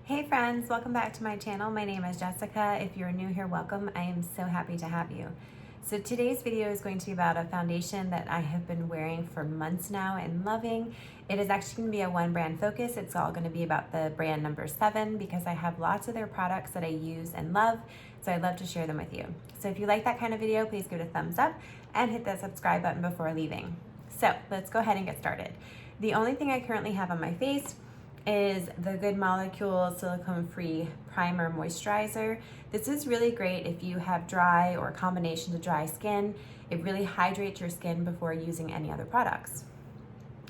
Hey friends, welcome back to my channel. My name is Jessica. If you're new here, welcome. I am so happy to have you. So today's video is going to be about a foundation that I have been wearing for months now and loving. It is actually going to be a one brand focus. It's all going to be about the brand No7 because I have lots of their products that I use and love. So I'd love to share them with you. So if you like that kind of video, please give it a thumbs up and hit that subscribe button before leaving. So let's go ahead and get started. The only thing I currently have on my face is the Good Molecule silicone-free primer moisturizer. This is really great if you have dry or a combination of dry skin. It really hydrates your skin before using any other products.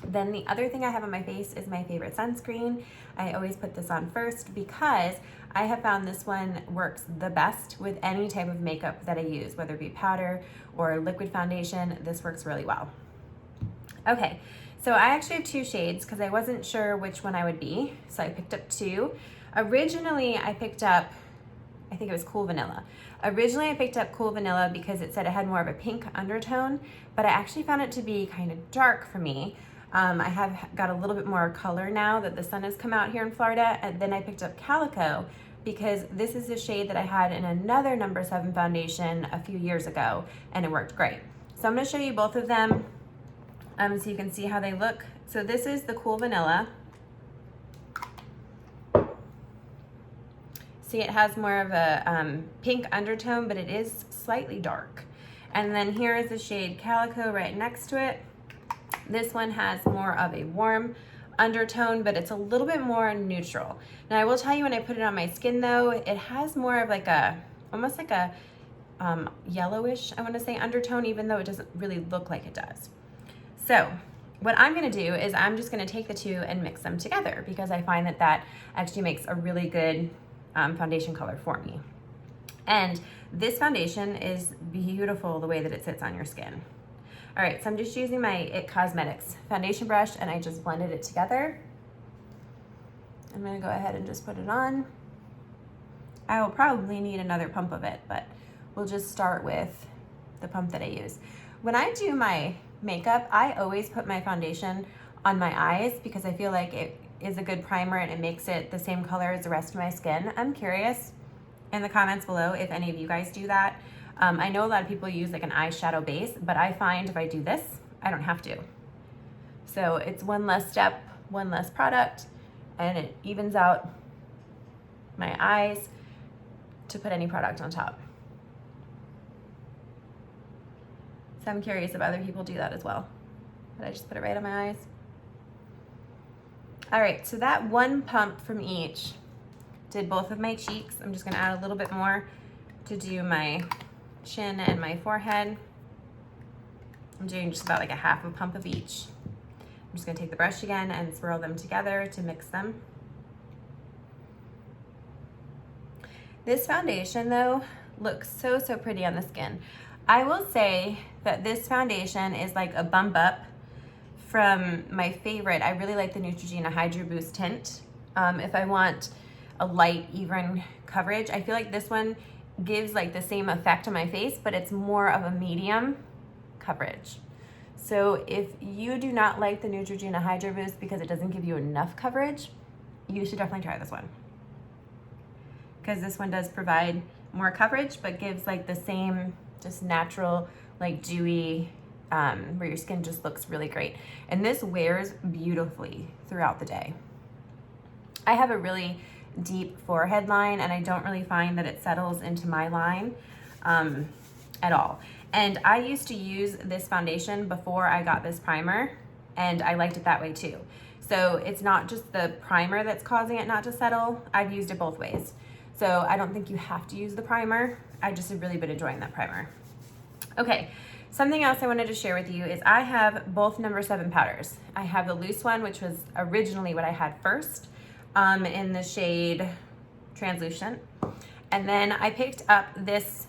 Then the other thing I have on my face is my favorite sunscreen. I always put this on first because I have found this one works the best with any type of makeup that I use, whether it be powder or liquid foundation. This works really well. Okay. So I actually have two shades because I wasn't sure which one I would be. So I picked up two. Originally I picked up, I think it was Cool Vanilla. Originally I picked up Cool Vanilla because it said it had more of a pink undertone, but I actually found it to be kind of dark for me. I have got a little bit more color now that the sun has come out here in Florida. And then I picked up Calico because this is the shade that I had in another No7 foundation a few years ago and it worked great. So I'm gonna show you both of them. So you can see how they look. So this is the Cool Vanilla. See, it has more of a pink undertone, but it is slightly dark. And then here is the shade Calico right next to it. This one has more of a warm undertone, but it's a little bit more neutral. Now I will tell you, when I put it on my skin though, it has more of like a, almost like a yellowish, I wanna say, undertone, even though it doesn't really look like it does. So what I'm gonna do is I'm just gonna take the two and mix them together because I find that that actually makes a really good foundation color for me. And this foundation is beautiful the way that it sits on your skin. All right, so I'm just using my IT Cosmetics foundation brush and I just blended it together. I'm gonna go ahead and just put it on. I will probably need another pump of it, but we'll just start with the pump that I use. When I do my makeup, I always put my foundation on my eyes because I feel like it is a good primer and it makes it the same color as the rest of my skin. I'm curious in the comments below if any of you guys do that. I know a lot of people use like an eyeshadow base, but I find if I do this, I don't have to. So it's one less step, one less product, and it evens out my eyes to put any product on top. So I'm curious if other people do that as well. But I just put it right on my eyes. All right, so that one pump from each did both of my cheeks. I'm just gonna add a little bit more to do my chin and my forehead. I'm doing just about like a half a pump of each. I'm just gonna take the brush again and swirl them together to mix them. This foundation though looks so pretty on the skin. I will say that this foundation is like a bump up from my favorite. I really like the Neutrogena Hydro Boost tint. If I want a light, even coverage, I feel like this one gives like the same effect on my face, but it's more of a medium coverage. So if you do not like the Neutrogena Hydro Boost because it doesn't give you enough coverage, you should definitely try this one. Because this one does provide more coverage, but gives like the same just natural, like dewy, where your skin just looks really great. And this wears beautifully throughout the day. I have a really deep forehead line and I don't really find that it settles into my line at all. And I used to use this foundation before I got this primer and I liked it that way too. So it's not just the primer that's causing it not to settle. I've used it both ways. So I don't think you have to use the primer. I just have really been enjoying that primer. Okay, something else I wanted to share with you is I have both No7 powders. I have the loose one, which was originally what I had first, in the shade Translucent. And then I picked up this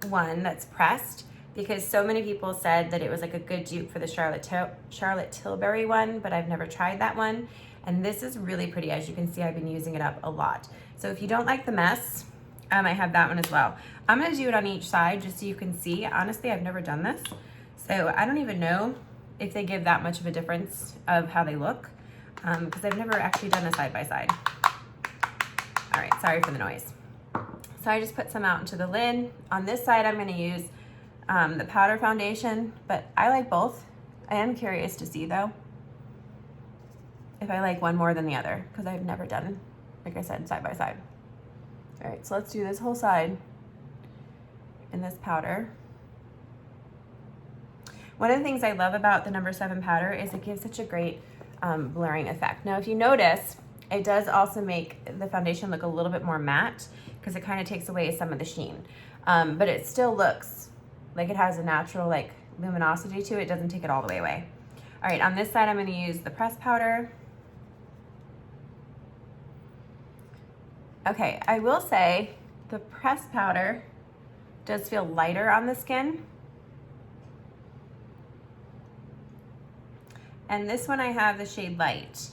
one that's pressed because so many people said that it was like a good dupe for the Charlotte Tilbury one, but I've never tried that one. And this is really pretty. As you can see, I've been using it up a lot. So if you don't like the mess, I have that one as well. I'm gonna do it on each side just so you can see. Honestly, I've never done this. So I don't even know if they give that much of a difference of how they look because I've never actually done a side by side. All right, sorry for the noise. So I just put some out into the lid. On this side, I'm gonna use the powder foundation, but I like both. I am curious to see though, if I like one more than the other, because I've never done, like I said, side by side. All right, so let's do this whole side in this powder. One of the things I love about the No7 powder is it gives such a great blurring effect. Now, if you notice, it does also make the foundation look a little bit more matte because it kind of takes away some of the sheen. But it still looks like it has a natural like luminosity to it. It doesn't take it all the way away. All right, on this side, I'm gonna use the pressed powder. Okay, I will say the pressed powder does feel lighter on the skin. And this one I have the shade Light.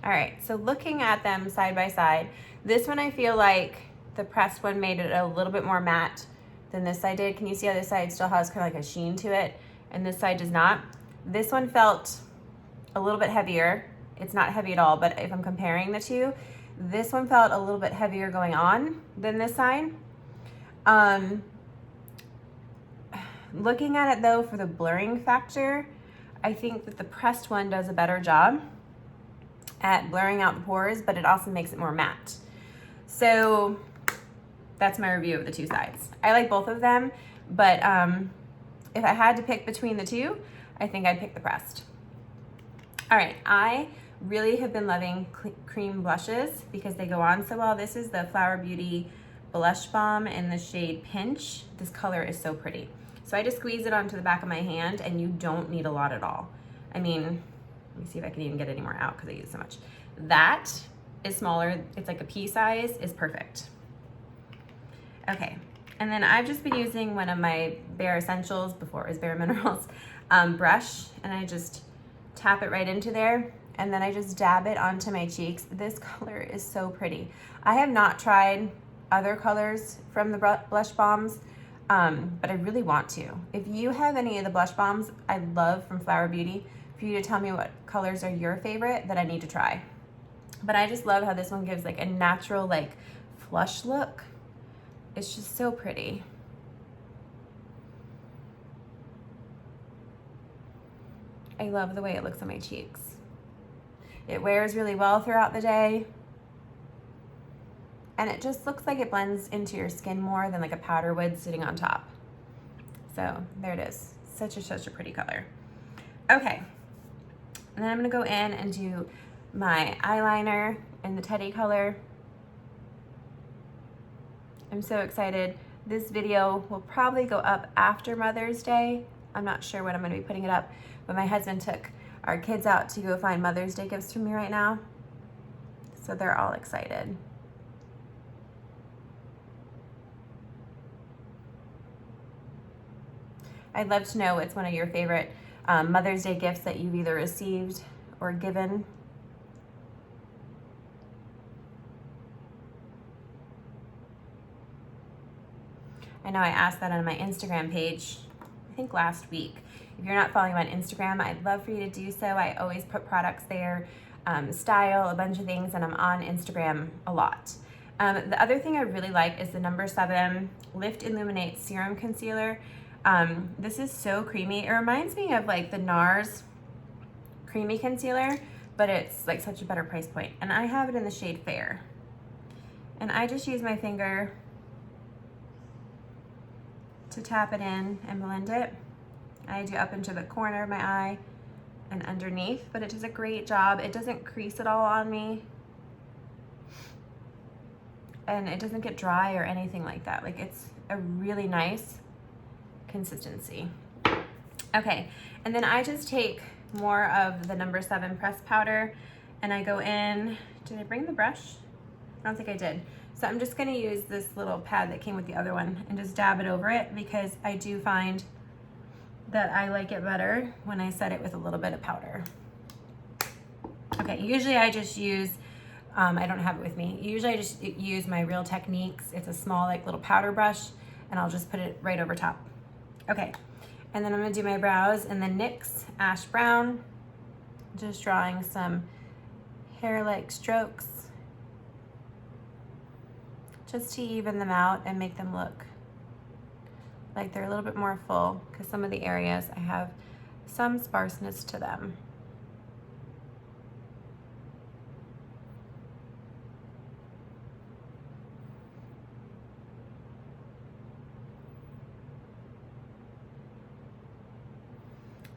All right, so looking at them side by side, this one I feel like the pressed one made it a little bit more matte than this side did. Can you see how this side still has kind of like a sheen to it and this side does not? This one felt a little bit heavier. It's not heavy at all, but if I'm comparing the two, this one felt a little bit heavier going on than this side. Looking at it though, for the blurring factor, I think that the pressed one does a better job at blurring out the pores, but it also makes it more matte. So that's my review of the two sides. I like both of them, but if I had to pick between the two, I think I'd pick the pressed. All right, I really have been loving cream blushes because they go on so well. This is the Flower Beauty Blush Balm in the shade Pinch. This color is so pretty. So I just squeeze it onto the back of my hand and you don't need a lot at all. I mean, let me see if I can even get any more out because I use so much. That is smaller. It's like a pea size, is perfect. Okay, and then I've just been using one of my Bare Essentials, before it was Bare Minerals, brush, and I just tap it right into there, and then I just dab it onto my cheeks. This color is so pretty. I have not tried other colors from the blush balms, but I really want to. If you have any of the blush balms I love from Flower Beauty, for you to tell me what colors are your favorite that I need to try. But I just love how this one gives like a natural like flush look. It's just so pretty. I love the way it looks on my cheeks. It wears really well throughout the day. And it just looks like it blends into your skin more than like a powder would sitting on top. So there it is. Such a pretty color. Okay. And then I'm gonna go in and do my eyeliner in the Teddy color. I'm so excited. This video will probably go up after Mother's Day. I'm not sure when I'm gonna be putting it up, but my husband took our kids out to go find Mother's Day gifts for me right now. So they're all excited. I'd love to know what's one of your favorite Mother's Day gifts that you've either received or given. I know I asked that on my Instagram page, I think last week. If you're not following me on Instagram, I'd love for you to do so. I always put products there, style, a bunch of things, and I'm on Instagram a lot. The other thing I really like is the No7 Lift Illuminate Serum Concealer. This is so creamy. It reminds me of like the NARS creamy concealer, but it's like such a better price point. And I have it in the shade Fair. And I just use my finger to tap it in and blend it. I do up into the corner of my eye and underneath, but it does a great job. It doesn't crease at all on me. And it doesn't get dry or anything like that. Like, it's a really nice consistency. Okay, and then I just take more of the No7 pressed powder and I go in. Did I bring the brush? I don't think I did. So I'm just gonna use this little pad that came with the other one and just dab it over it, because I do find that I like it better when I set it with a little bit of powder. Okay, usually I just use, I don't have it with me. Usually I just use my Real Techniques. It's a small like little powder brush, and I'll just put it right over top. Okay, and then I'm gonna do my brows in the NYX Ash Brown, just drawing some hair-like strokes just to even them out and make them look like they're a little bit more full, because some of the areas I have some sparseness to them.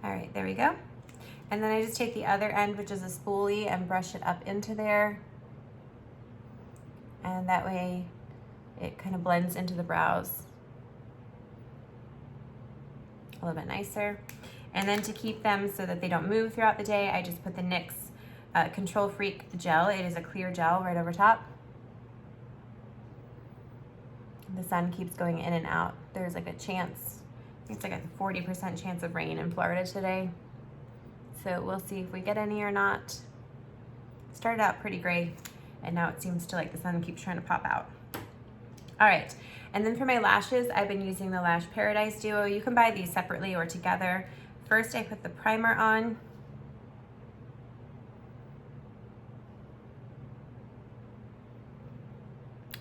All right, there we go. And then I just take the other end, which is a spoolie, and brush it up into there. And that way it kind of blends into the brows a little bit nicer. And then to keep them so that they don't move throughout the day, I just put the NYX Control Freak gel. It is a clear gel right over top. The sun keeps going in and out. There's like a chance, I think it's like a 40% chance of rain in Florida today. So we'll see if we get any or not. It started out pretty gray, and now it seems to like the sun keeps trying to pop out. All right, and then for my lashes, I've been using the Lash Paradise Duo. You can buy these separately or together. First, I put the primer on.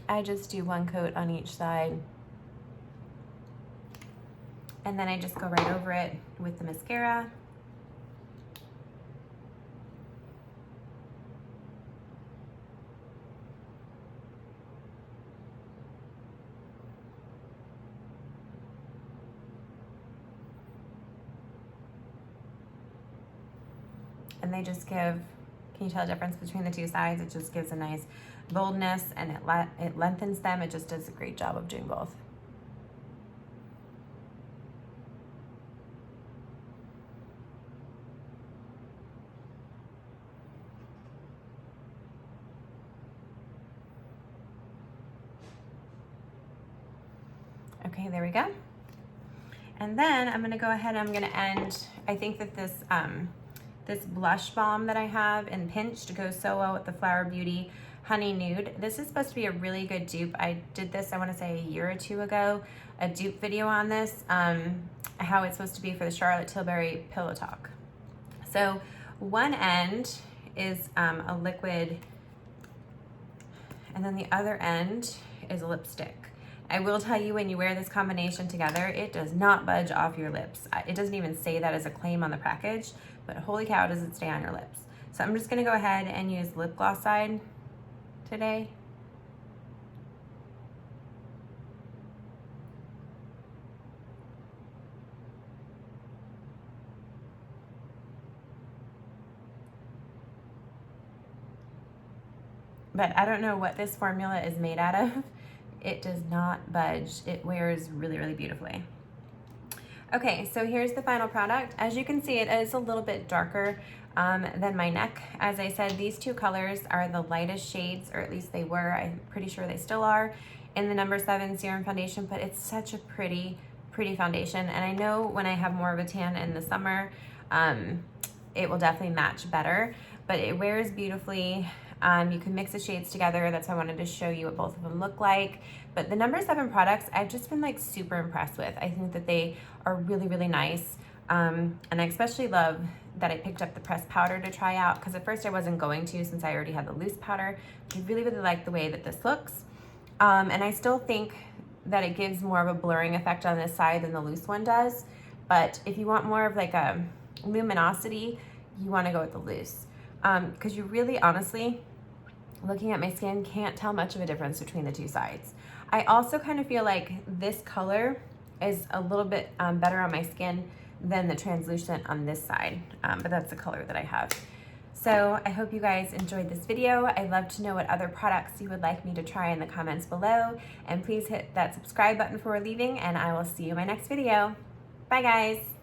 I just do one coat on each side. And then I just go right over it with the mascara. And they just give, can you tell the difference between the two sides? It just gives a nice boldness, and it lengthens them. It just does a great job of doing both. Okay, there we go. And then I'm gonna go ahead and I'm gonna end, I think that this blush balm that I have in Pinched goes so well with the Flower Beauty Honey Nude. This is supposed to be a really good dupe. I did this, I wanna say a year or two ago, a dupe video on this, how it's supposed to be for the Charlotte Tilbury Pillow Talk. So one end is a liquid, and then the other end is a lipstick. I will tell you, when you wear this combination together, it does not budge off your lips. It doesn't even say that as a claim on the package, but holy cow, does it stay on your lips. So I'm just gonna go ahead and use lip gloss side today. But I don't know what this formula is made out of. It does not budge. It wears really, really beautifully. Okay, so here's the final product. As you can see, it is a little bit darker than my neck. As I said, these two colors are the lightest shades, or at least they were. I'm pretty sure they still are, in the No7 Serum Foundation, but it's such a pretty foundation. And I know when I have more of a tan in the summer, it will definitely match better, but it wears beautifully. You can mix the shades together. That's why I wanted to show you what both of them look like. But the No7 products, I've just been like super impressed with. I think that they are really, really nice. And I especially love that I picked up the pressed powder to try out, because at first I wasn't going to, since I already had the loose powder. I really, really like the way that this looks. And I still think that it gives more of a blurring effect on this side than the loose one does. But if you want more of like a luminosity, you want to go with the loose. Because you really, honestly, looking at my skin, can't tell much of a difference between the two sides. I also kind of feel like this color is a little bit better on my skin than the translucent on this side, but that's the color that I have. So I hope you guys enjoyed this video. I'd love to know what other products you would like me to try in the comments below, and please hit that subscribe button before leaving, and I will see you in my next video. Bye guys.